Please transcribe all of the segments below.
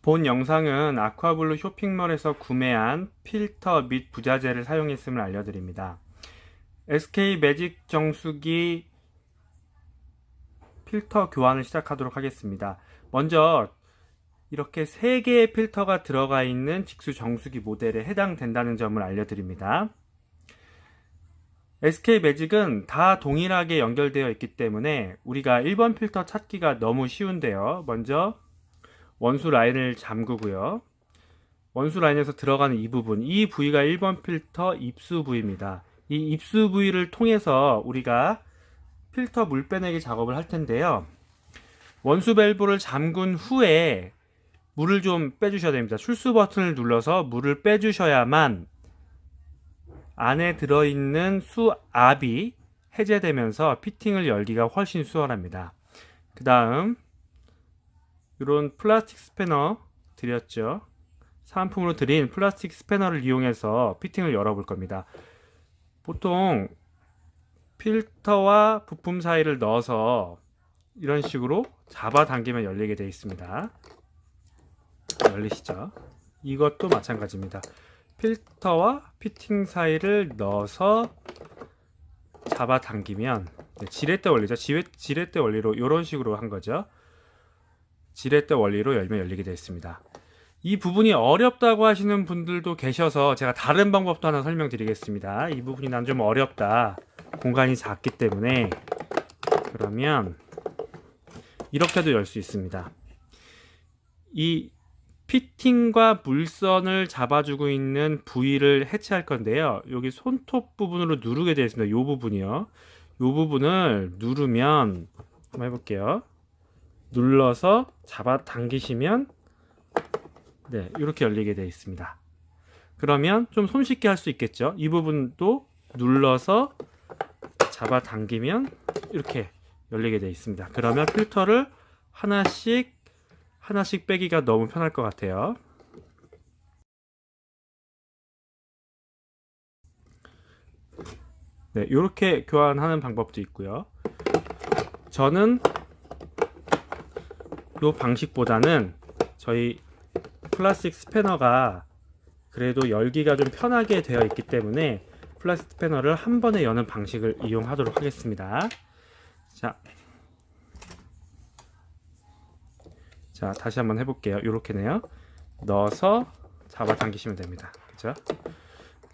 본 영상은 아쿠아블루 쇼핑몰에서 구매한 필터 및 부자재를 사용했음을 알려드립니다. SK 매직 정수기 필터 교환을 시작하도록 하겠습니다. 먼저 이렇게 3개의 필터가 들어가 있는 직수 정수기 모델에 해당된다는 점을 알려드립니다. SK 매직은 다 동일하게 연결되어 있기 때문에 우리가 1번 필터 찾기가 너무 쉬운데요. 먼저 원수 라인을 잠그고요. 원수 라인에서 들어가는 이 부분, 이 부위가 1번 필터 입수 부위입니다. 이 입수 부위를 통해서 우리가 필터 물 빼내기 작업을 할 텐데요. 원수 밸브를 잠근 후에 물을 좀 빼주셔야 됩니다. 출수 버튼을 눌러서 물을 빼주셔야만 안에 들어있는 수압이 해제되면서 피팅을 열기가 훨씬 수월합니다. 그 다음 이런 플라스틱 스패너 드렸죠. 사은품으로 드린 플라스틱 스패너를 이용해서 피팅을 열어볼 겁니다. 보통 필터와 부품 사이를 넣어서 이런 식으로 잡아당기면 열리게 되어 있습니다. 열리시죠? 이것도 마찬가지입니다. 필터와 피팅 사이를 넣어서 잡아당기면 지렛대 원리죠. 지렛대 원리로 이런 식으로 한 거죠. 지렛대 원리로 열면 열리게 되어 있습니다. 이 부분이 어렵다고 하시는 분들도 계셔서 제가 다른 방법도 하나 설명드리겠습니다. 이 부분이 난 좀 어렵다. 공간이 작기 때문에. 그러면 이렇게도 열 수 있습니다. 이 피팅과 물선을 잡아주고 있는 부위를 해체할 건데요. 여기 손톱 부분으로 누르게 되어 있습니다. 이 부분이요. 이 부분을 누르면 한번 해볼게요. 눌러서 잡아당기시면 이렇게 열리게 되어 있습니다. 그러면 좀 손쉽게 할 수 있겠죠. 이 부분도 눌러서 잡아당기면 이렇게 열리게 되어 있습니다. 그러면 필터를 하나씩 빼기가 너무 편할 것 같아요. 이렇게 교환하는 방법도 있고요. 저는 이 방식보다는 저희 플라스틱 스패너가 그래도 열기가 좀 편하게 되어 있기 때문에 플라스틱 스패너를 한 번에 여는 방식을 이용하도록 하겠습니다. 자, 다시 한번 해볼게요. 이렇게네요. 넣어서 잡아당기시면 됩니다. 그죠?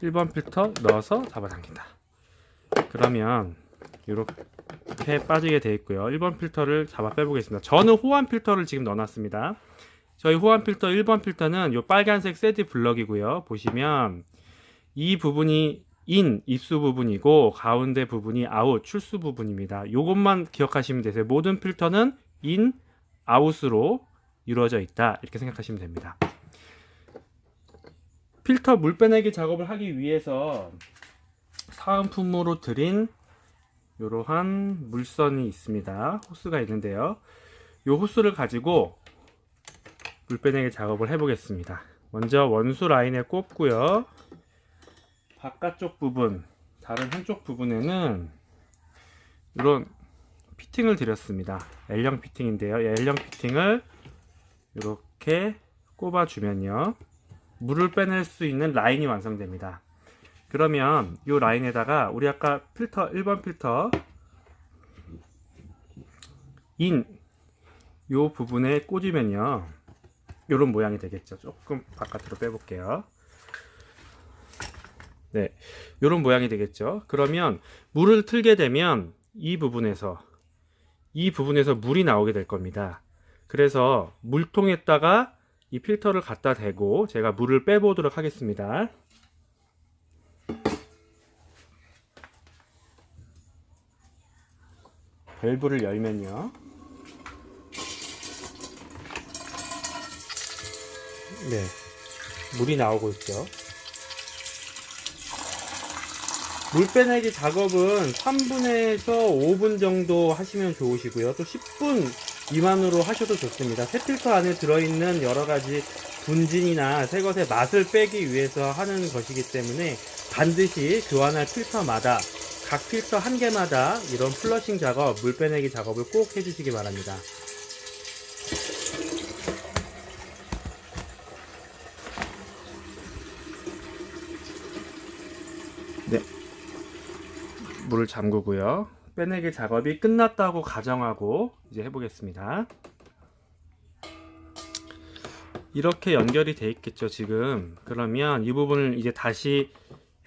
1번 필터 넣어서 잡아당긴다. 그러면 이렇게 빠지게 되어 있고요. 1번 필터를 잡아 빼보겠습니다. 저는 호환 필터를 지금 넣어놨습니다. 저희 호환 필터 1번 필터는 이 빨간색 세디 블럭이고요. 보시면 이 부분이 인 입수 부분이고 가운데 부분이 아웃 출수 부분입니다. 이것만 기억하시면 되세요. 모든 필터는 인 아웃으로 이루어져 있다, 이렇게 생각하시면 됩니다. 필터 물 빼내기 작업을 하기 위해서 사은품으로 드린 이러한 물선이 있습니다. 호스가 있는데요. 이 호스를 가지고 물 빼내기 작업을 해보겠습니다. 먼저 원수 라인에 꼽고요. 바깥쪽 부분, 다른 한쪽 부분에는 이런 피팅을 드렸습니다. L형 피팅인데요. L형 피팅을 이렇게 꼽아주면요, 물을 빼낼 수 있는 라인이 완성됩니다. 그러면 이 라인에다가 우리 아까 필터 1번 필터 인 이 부분에 꽂으면요, 이런 모양이 되겠죠. 조금 바깥으로 빼볼게요. 이런 모양이 되겠죠. 그러면 물을 틀게 되면 이 부분에서 물이 나오게 될 겁니다. 그래서 물통에다가 이 필터를 갖다 대고 제가 물을 빼보도록 하겠습니다. 밸브를 열면요, 물이 나오고 있죠. 물 빼내기 작업은 3분에서 5분 정도 하시면 좋으시고요. 또 10분 미만으로 하셔도 좋습니다. 새 필터 안에 들어있는 여러가지 분진이나 새것의 맛을 빼기 위해서 하는 것이기 때문에 반드시 교환할 필터마다 각 필터 한 개마다 이런 플러싱 작업, 물 빼내기 작업을 꼭 해주시기 바랍니다. 물을 잠그고요. 빼내기 작업이 끝났다고 가정하고 이제 해보겠습니다. 이렇게 연결이 돼 있겠죠 지금. 그러면 이 부분을 이제 다시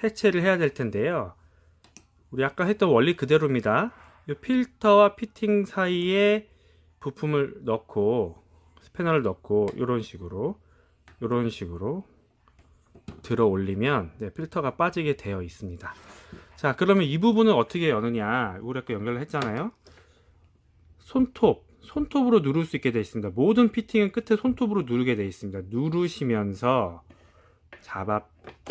해체를 해야 될 텐데요. 우리 아까 했던 원리 그대로입니다. 이 필터와 피팅 사이에 부품을 넣고 스패너를 넣고 이런 식으로 들어 올리면 필터가 빠지게 되어 있습니다. 자, 그러면 이 부분은 어떻게 여느냐? 우리 아까 연결을 했잖아요. 손톱으로 누를 수 있게 되어 있습니다. 모든 피팅은 끝에 손톱으로 누르게 되어 있습니다. 누르시면서 잡아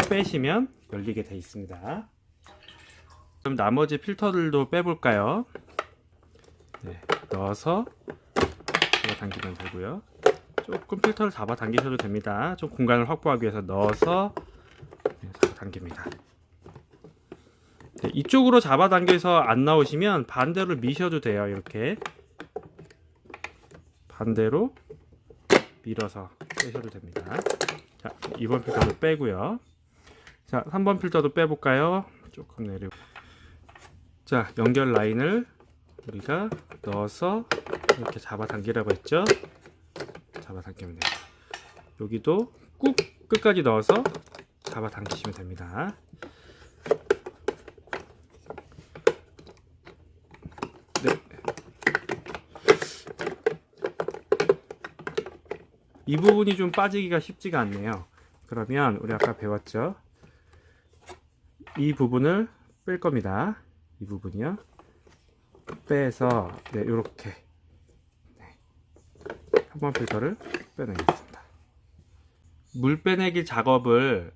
빼시면 열리게 되어 있습니다. 그럼 나머지 필터들도 빼볼까요? 네, 넣어서 잡아당기면 되고요. 조금 필터를 잡아당기셔도 됩니다. 좀 공간을 확보하기 위해서 넣어서 잡아당깁니다. 네, 이쪽으로 잡아당겨서 안 나오시면 반대로 미셔도 돼요. 이렇게 반대로 밀어서 빼셔도 됩니다. 자, 2번 필터도 빼고요. 자, 3번 필터도 빼볼까요? 조금 내리고. 자, 연결 라인을 우리가 넣어서 이렇게 잡아당기라고 했죠? 잡아당기면 돼요. 여기도 꾹 끝까지 넣어서 잡아당기시면 됩니다. 네. 이 부분이 좀 빠지기가 쉽지가 않네요. 그러면 우리 아까 배웠죠? 이 부분을 뺄 겁니다. 이 부분이요. 빼서 이렇게 3번 필터를 빼내겠습니다. 물 빼내기 작업을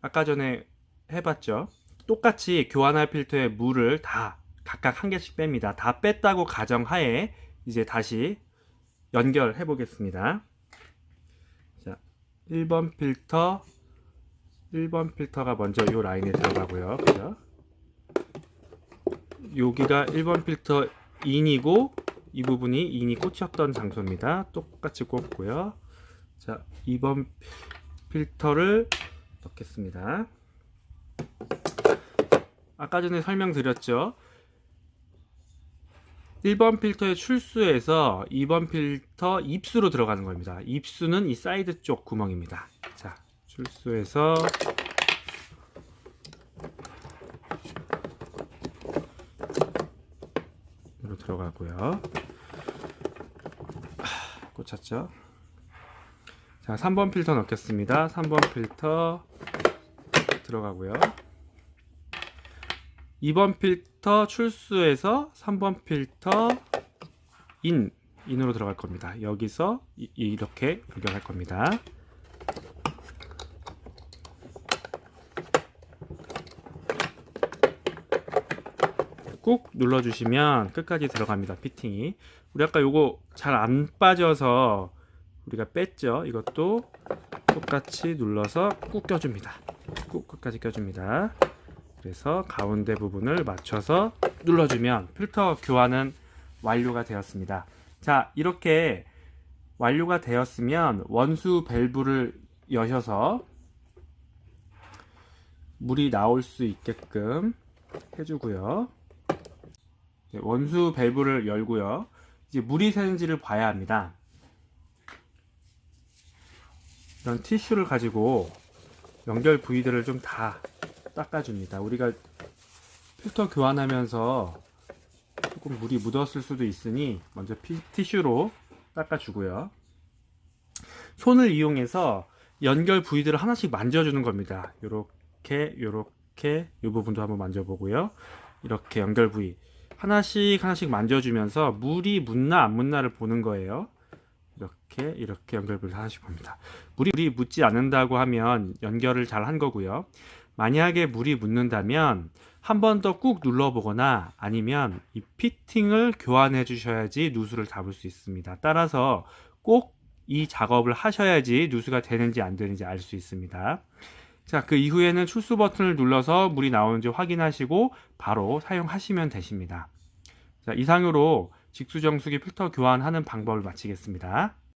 아까 전에 해봤죠? 똑같이 교환할 필터에 물을 다 각각 한 개씩 뺍니다. 다 뺐다고 가정하에 이제 다시 연결해 보겠습니다. 자, 1번 필터가 먼저 이 라인에 들어가고요. 그죠? 여기가 1번 필터 인이고 이 부분이 인이 꽂혔던 장소입니다. 똑같이 꽂고요. 자, 2번 필터를 넣겠습니다. 아까 전에 설명드렸죠. 1번 필터의 출수에서 2번 필터 입수로 들어가는 겁니다. 입수는 이 사이드 쪽 구멍입니다. 자, 출수에서 으로 들어가고요. 꽂혔죠? 자, 3번 필터 넣겠습니다. 3번 필터 들어가고요. 2번 필터 출수에서 3번 필터 인으로 들어갈 겁니다. 여기서 이렇게 연결할 겁니다. 꾹 눌러주시면 끝까지 들어갑니다. 피팅이. 우리 아까 요거 잘 안 빠져서 우리가 뺐죠. 이것도 똑같이 눌러서 꾹 껴줍니다. 꾹 끝까지 껴줍니다. 그래서 가운데 부분을 맞춰서 눌러주면 필터 교환은 완료가 되었습니다. 자, 이렇게 완료가 되었으면 원수 밸브를 여셔서 물이 나올 수 있게끔 해주고요. 원수 밸브를 열고요. 이제 물이 새는지를 봐야 합니다. 이런 티슈를 가지고 연결 부위들을 좀 다 닦아줍니다. 우리가 필터 교환하면서 조금 물이 묻었을 수도 있으니 먼저 티슈로 닦아주고요. 손을 이용해서 연결 부위들을 하나씩 만져주는 겁니다. 요렇게 이 부분도 한번 만져보고요. 이렇게 연결 부위 하나씩 만져주면서 물이 묻나 안 묻나를 보는 거예요. 이렇게 연결 부위를 하나씩 봅니다. 물이 묻지 않는다고 하면 연결을 잘 한 거고요. 만약에 물이 묻는다면 한 번 더 꾹 눌러보거나 아니면 이 피팅을 교환해 주셔야지 누수를 잡을 수 있습니다. 따라서 꼭 이 작업을 하셔야지 누수가 되는지 안 되는지 알 수 있습니다. 자, 그 이후에는 출수 버튼을 눌러서 물이 나오는지 확인하시고 바로 사용하시면 되십니다. 자, 이상으로 직수정수기 필터 교환하는 방법을 마치겠습니다.